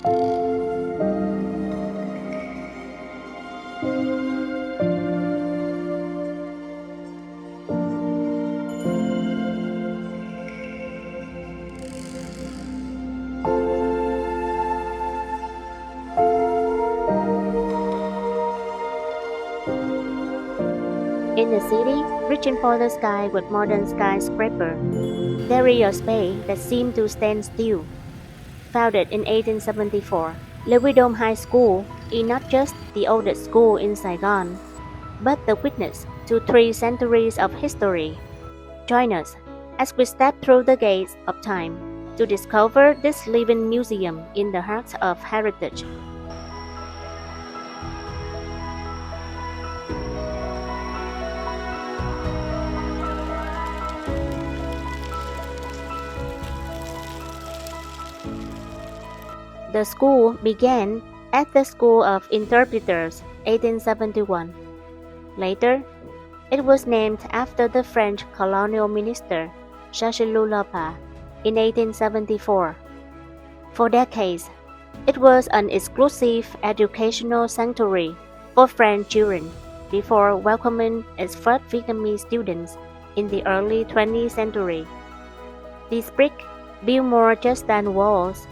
In the city, reaching for the sky with modern skyscraper, there is a space that seemed to stand still. Founded in 1874, Le Quý Đôn High School is not just the oldest school in Saigon, but the witness to 3 centuries of history. Join us as we step through the gates of time to discover this living museum in the heart of heritage. The school began at the School of Interpreters, 1871. Later, it was named after the French colonial minister Chasseloup-Laubat in 1874. For decades, it was an exclusive educational sanctuary for French children before welcoming its first Vietnamese students in the early 20th century. These bricks built more just than walls.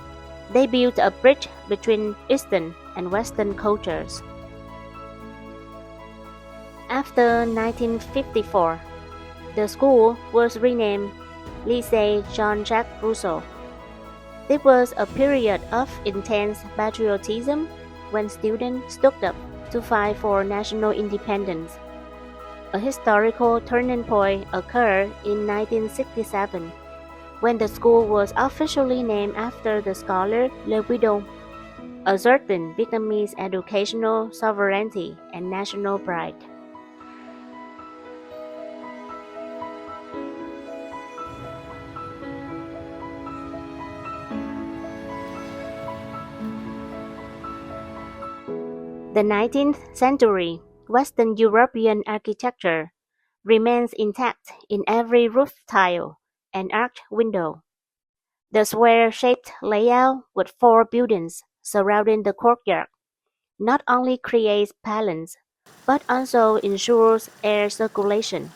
They built a bridge between Eastern and Western cultures. After 1954, the school was renamed Lycée Jean-Jacques Rousseau. There was a period of intense patriotism when students stood up to fight for national independence. A historical turning point occurred in 1967, when the school was officially named after the scholar Le Quý Đôn, asserting Vietnamese educational sovereignty and national pride. The 19th century Western European architecture remains intact in every roof tile and arched window. The square-shaped layout with 4 buildings surrounding the courtyard not only creates balance, but also ensures air circulation,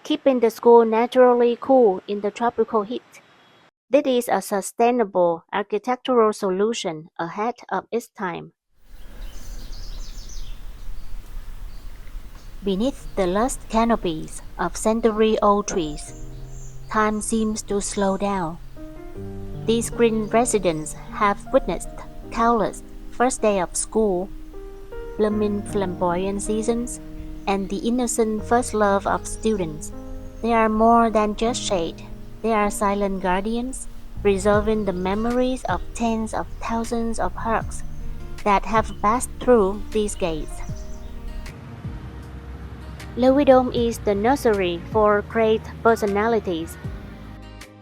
keeping the school naturally cool in the tropical heat. This is a sustainable architectural solution ahead of its time. Beneath the lush canopies of century-old trees, time seems to slow down. These green residents have witnessed countless first day of school, blooming flamboyant seasons, and the innocent first love of students. They are more than just shade. They are silent guardians, preserving the memories of tens of thousands of hearts that have passed through these gates. Le Quý Đôn is the nursery for great personalities.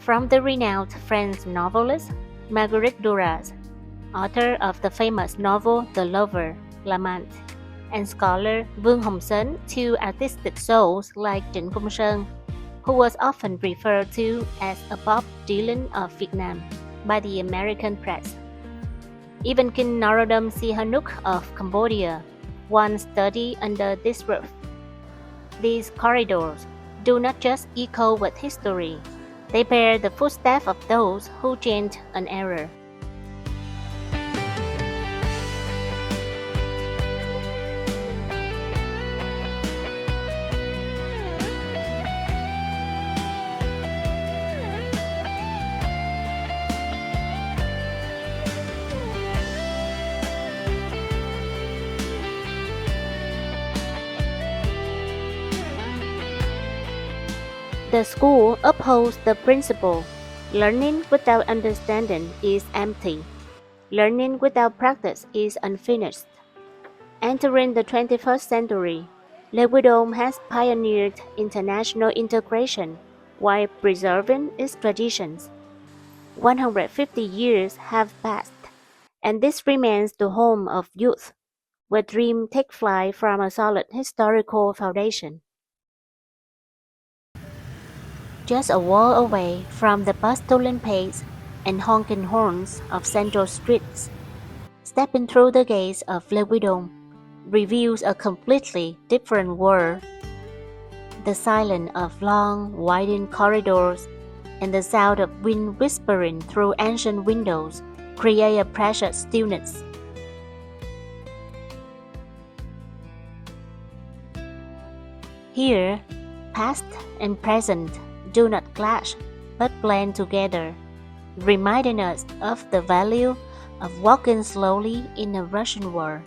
From the renowned French novelist Marguerite Duras, author of the famous novel The Lover, L'Amant, and scholar Vuong to artistic souls like Trịnh Công Sơn, who was often referred to as a Bob Dylan of Vietnam by the American press. Even King Norodom Sihanouk of Cambodia once studied under this roof. These corridors do not just echo with history, they bear the footsteps of those who changed an era. The school upholds the principle, learning without understanding is empty. Learning without practice is unfinished. Entering the 21st century, Le Quý Đôn has pioneered international integration while preserving its traditions. 150 years have passed, and this remains the home of youth, where dreams take flight from a solid historical foundation. Just a wall away from the bustling pace and honking horns of central streets Stepping through the gates of Lê Quý Đôn reveals a completely different world. The silence of long, winding corridors and the sound of wind whispering through ancient windows create a precious stillness. Here, past and present do not clash but blend together, reminding us of the value of walking slowly in a Russian world.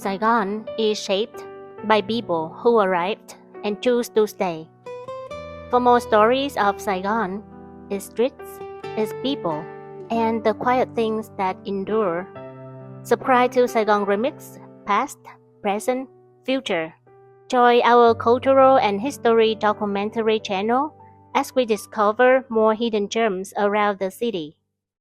Saigon is shaped by people who arrived and choose to stay. For more stories of Saigon, its streets, its people, and the quiet things that endure, subscribe to Saigon Remix, Past, Present, Future. Join our cultural and history documentary channel as we discover more hidden gems around the city.